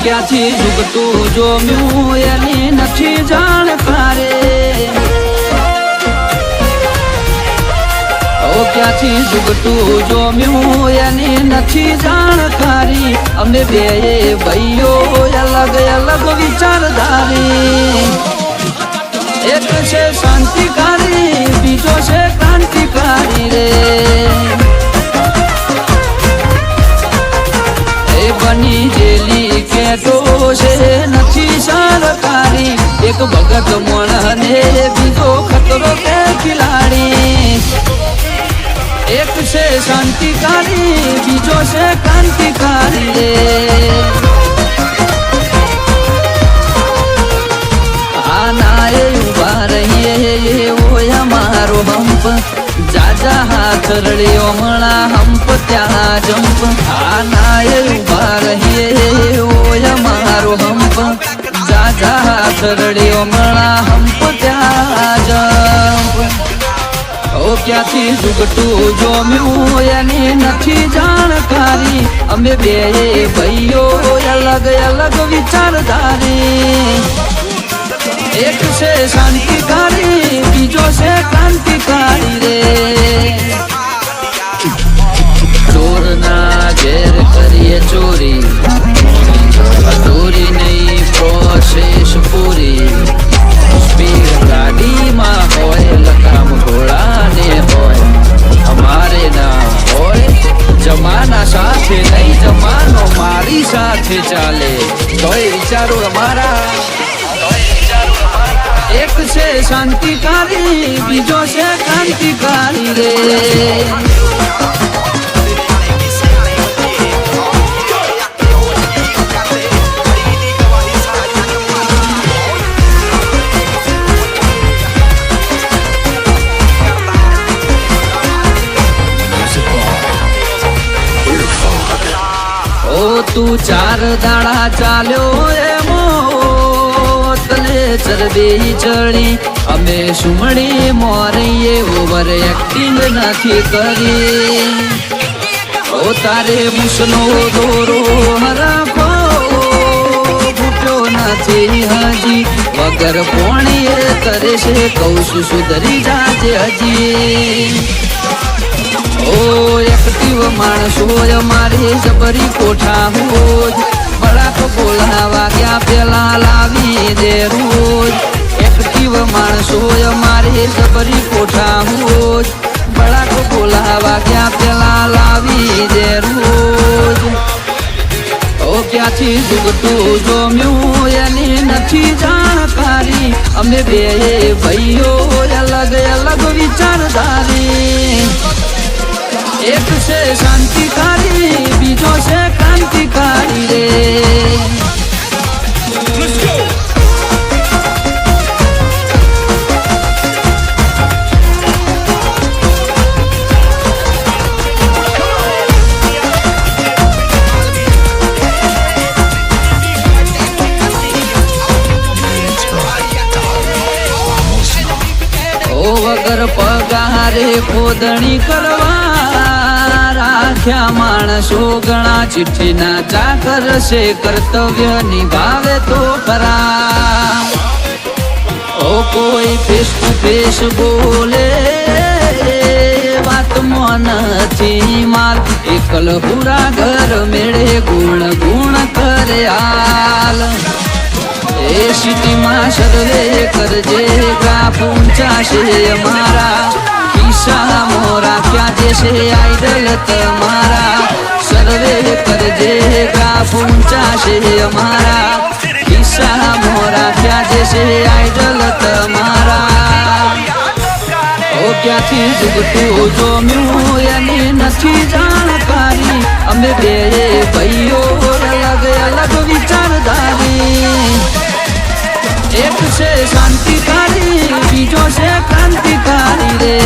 ક્યાંથી જુગતું જોમ્યું એની નથી જાણકારે ક્યાંથી જુગતું જોમ્યું એની નથી જાણકારી અમે બે ભાઈઓ અલગ અલગ વિચારધારી એક છે શાંતિકારી બીજો છે ક્રાંતિકારી રે એ બની જેલી કેટો છે નથી સરકારી એક ભગત મોણને બીજો ખતરો કે ખિલાડી એક છે શાંતિકારી બીજો છે ક્રાંતિકારી રે આના એ ઉભા રહીએ ઓય અમારો હંપ જાજા હાથ રડ્યો મણા હંપ ત્યાં જંપ આના એ ઉભા રહીએ ઓય અમારો હંપ જાજા હાથ રડ્યો મણા હંપ ત્યાં જંપ ક્યાંથી જુગતું જોમ્યું એની નથી જાણકારી અમે બે ભાઈઓ અલગ અલગ વિચારધારી એક છે શાંતિકારી બીજો છે ક્રાંતિકારી રે ચોરના ઘેર કરીએ ચોરી ચોરી નહીં પ્રોસેસ પૂરી સ્પીડ ગાડીમાં હોય લગામ ઘોડાને હોય અમારે ના હોય જમાના સાથે નહીં જમાનો મારી સાથે ચાલે તોય વિચારો અમારા એક છે શાંતિકારી બીજો છે ક્રાંતિકારી રે તું ચાર દાડા ચાલ્યો એમો તને ચરબી ચડી અમે સુમડી મોરીએ ઓવર એક્ટિંગ નથી કરી ઓ તારે મુસનો દોરો હરખો ફૂટ્યો નથી હજી વગર પોણીએ કરે છે કહું છું સુધરી જાજે હજી ઓ એક્ટિવ માણસો અમારે જબરી કોઠા હોય બળાક બોલાવા ક્યાં પેલા લાવી દે રોજ એક્ટિવ માણસો અમારે જબરી કોઠા હોય બળાક બોલાવા ક્યાં પેલા લાવી દે રોજ ઓ ક્યાંથી જુગતું જોમ્યું એની નથી જાણકારી અમે બે ભાઈઓ અલગ અલગ વિચારધારી એક છે શાંતિકારી બીજો છે ક્રાંતિકારી રે ઓ વગર પગારે ખોદણી કરવા રાખ્યા માણસો ઘણા ચિઠ્ઠીના ચાકર છે કર્તવ્ય નિભાવે તો ખરા ઓ કોઈ ફેસ ટુ ફેસ બોલે વાતમાં નથી માલ એકલ પૂરા ઘર મેળે ગુણ ગુણ કરે હાલ એ સિટીમાં સર્વે કરજે ગ્રાફ ઊંચા છે અમારા ખિસ્સા મોરા ક્યાં જશે આઈડલ તમારા સર્વે કરજે ગ્રાફ ઊંચા છે અમારા ખિસ્સા મોરા ક્યાં જશે આઈડલ તમારા ઓ ક્યાંથી જુગતું જોમ્યું એની નથી જાણકારી અમે બે ભાઈઓ અલગ અલગ વિચારધારી એક છે શાંતિકારી બીજો છે ક્રાંતિકારી રે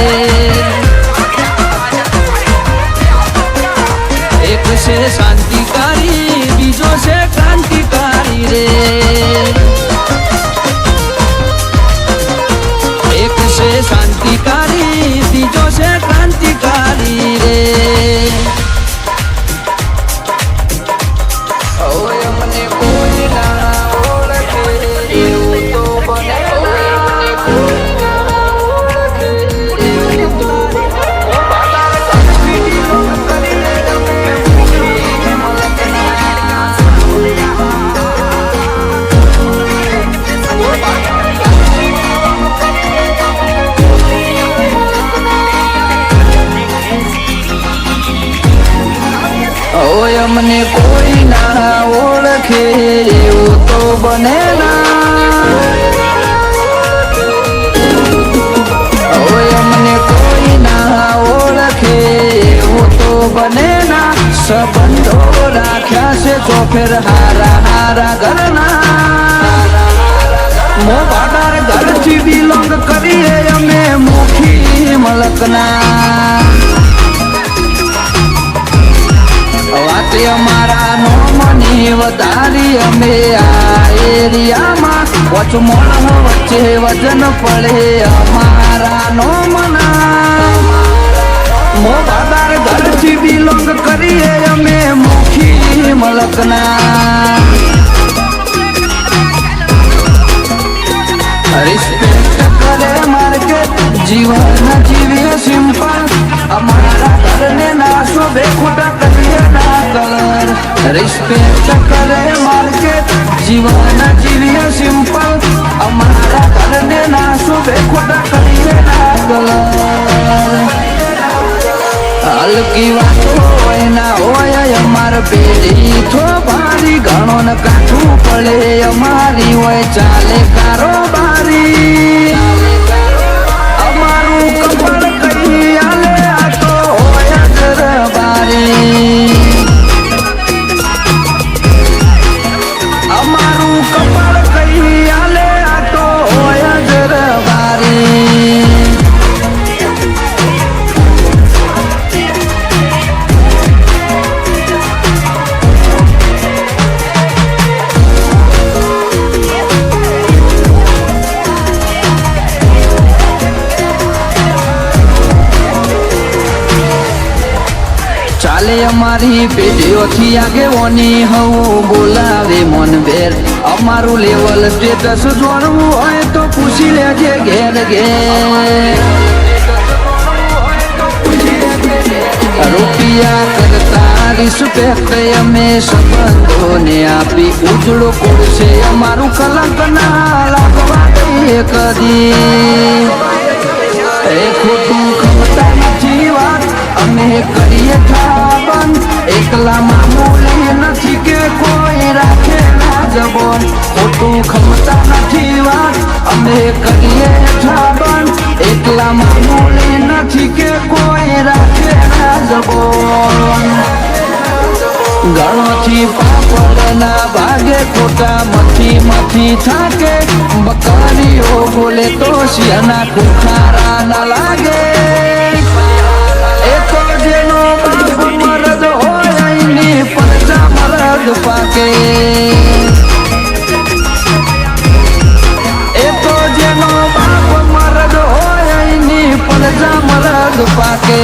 એક છે શાંતિકારી બીજો છે ક્રાંતિકારી રે એક છે શાંતિકારી બીજો છે ક્રાંતિકારી રે ઓય મને કોઈ બને અમને કોઈ ના ઓળખે એવું તો બને ના સંબંધો રાખ્યા છે ચોફેર હારા હારા ઘરના મોબાદાર ઘરથી બિલોંગ કરીએ અમે મુખી મલકના વાતે અમારા નો મની વધારી અમે આ એરિયામાં વચમોણ વચ્ચે વજન પડે અમારા નો મના મોબાદાર ઘરથી બિલોંગ કરીએ અમે મુખી મલકના રિસ્પેક્ટ કરે માર્કેટ જીવન જીવીએ સિમ્પલ અમારા ઘરને ના શોભે ખોટા કરીએ ના કલર રિસ્પેક્ટ કરે માર્કેટ જીવન જીવીએ સિમ્પલ અમારા ઘરને ના શોભે ખોટા કરીએ ના કલર હલકી વાતો હોય ના હોય અમાર પેઢી થો ભારી ઘણો ને કાઠું પડે અમારી હોય ચાલે કારોબારી અમારું કપડ કઈ આલે આ તો હોય દરબારી અમારું કપડ કઈ આલે આ તો હોય દરબારી ચાલે અમારી પેઢીઓથી આગેવાની હવું બોલાવે મનભેર અમારું લેવલ સ્ટેટસ જોડવું હોય તો પૂછી લેજે ઘેર ઘેર રૂપિયા કરતા રિસ્પેક્ટ અમે સંબંધોને આપી ઉજળો કોડશે અમારું કલંક ના લાગવા દઈએ કદી એ ખોટું ખમતા નથી વાત અમે કરીએ ઠાબન એકલા મામૂલી નથી કે કોઈ રાખે ના જબોન ખોટું ખમતા નથી વાત અમે કરીએ ઠાબન એકલા મામૂલી નથી કે કોઈ રાખે ના જબોન ગણોથી પાપડ ના ભાગે ખોટા મથી થાકે બકરીઓ બોલે તો શિયાના ખુખારા ના લાગે એ તો જેનો બાપ મરદ હોય એની પરજા મરદ પાકે એ તો જેનો બાપ મરદ હોય એની પરજા મરદ પાકે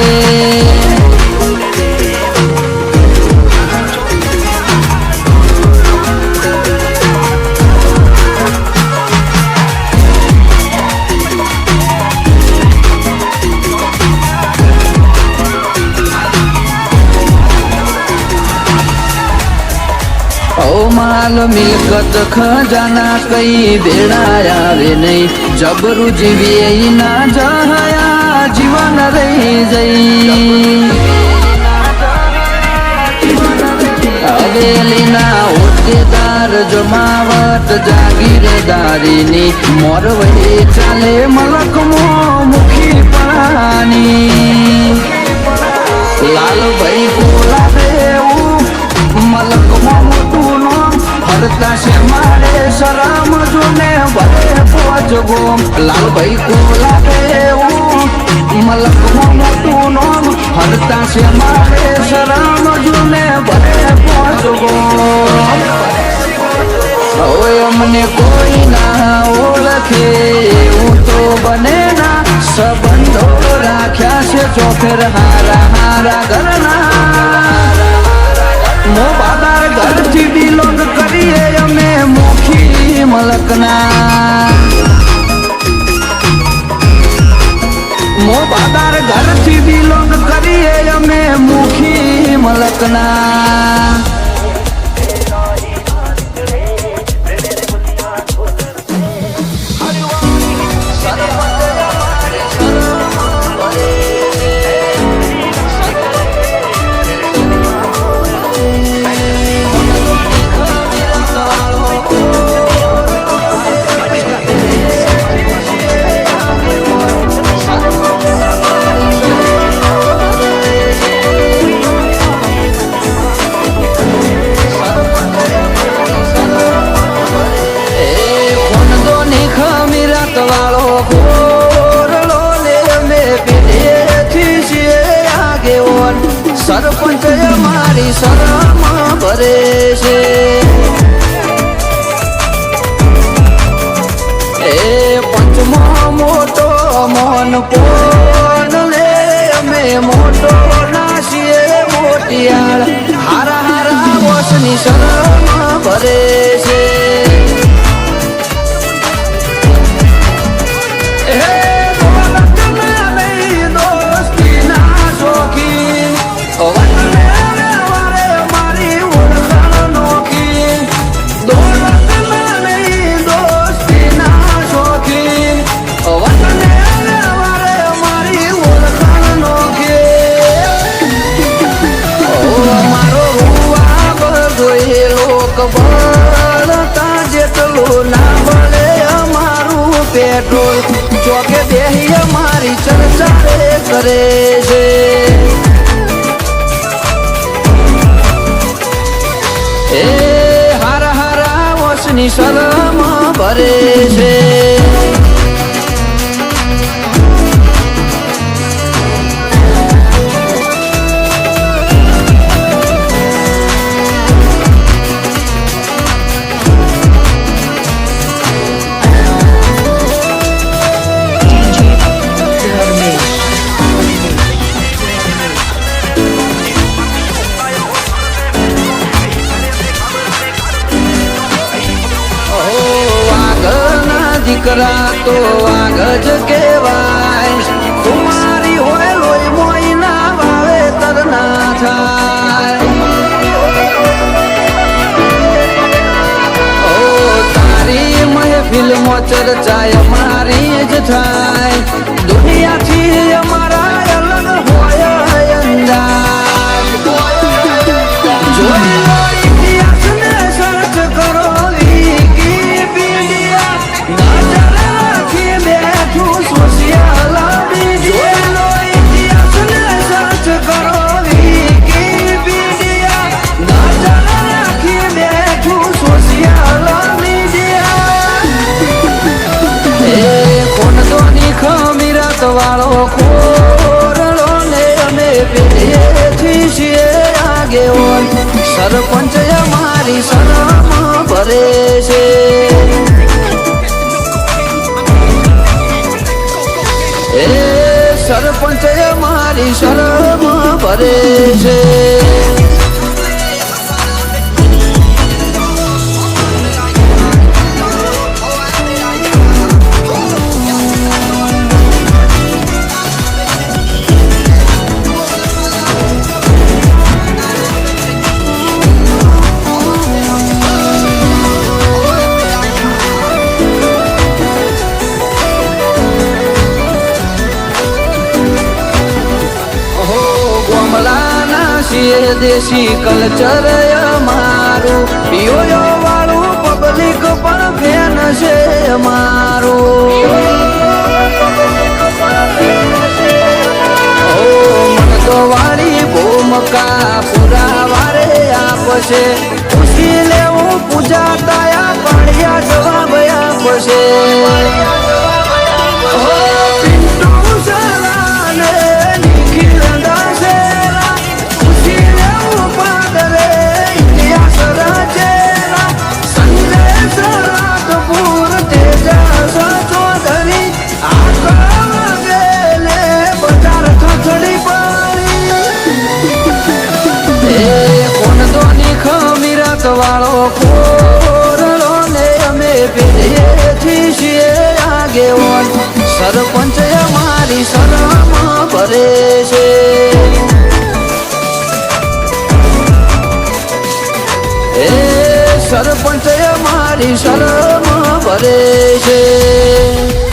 માલ મિલકત ખજાના કઈ ભેળા આવે નહીં જબરું જીવીએ ના જહયા જીવન રહી જઈ હવેલીના હોદ્દેદાર જમાવટ જાગીરદારીની મોરવઈ ચાલે મલકમો મુખી પણાની લાલભાઈ કોલા દેવું મલકમાં મોટું નામ હરતા છે મારે શરમ જોને ભલે પોચ ગોમ લાલભાઈ કોલા દેવું મલકમાં મોટું નામ હરતા છે મારે શરમ જોને ભલે પોચ ગોમ ઓય અમને કોઈ ના ઓળખે એવું તો બને ના સંબંધો રાખ્યા છે ચોફેર હારા હારા ઘરના મોબાદાર ઘરથી બિલોંગ કરીએ અમે મુખી મલકના મોબાદાર ઘરથી બિલોંગ કરીએ અમે મુખી મલકના એ ખોનદો ની ખમીરાત વાળો ગોરલો લે અમે પેઢેથી છીએ આગેવાન સરપંચ અમારી શરમ ભરે છે એ પંચમો મોટો મોન પોન લે અમે મોટો નાસીએ મોટિયાળ હારા હારા વોસની શરમ ભરે છે જેટલું ના મળે અમારું પેટ્રોલ ચોકે બેહી અમારી ચર્ચા કરે છે એ હારા હારા વોસની શરમ ભરે છે દીકરા તો વાઘ જ કહેવાય કુમારી હોય લોહી મોઈ ના વાવેતર ના થાય ઓ તારી મહેફિલમાં ચર્ચાય મારી જ થાય દુનિયાથી અમારા અલગ હોય અંદાજ જોઈ લો ઇતિહાસને સર્ચ કરો વાળો ખોરડો ને અમે પેઢેથી છીએ આગેવાન સરપંચ અમારી શરમ ભરે છે એ સરપંચ અમારી શરમ ભરે છે દેશી કલ્ચર અમારું પિયો વાળું પબ્લિક પણ ફેન છે અમારું મન તો વાળી ભૂમકા પુરા વારે આપશે ખુશી લેવું પૂજા તાયા પાડ્યા જવાબ આપશે વાળો ખોરડો ને અમે પેઢેથી છીએ આગેવાન સરપંચ અમારી શરમ ભરે છે એ સરપંચ અમારી શરમ ભરે છે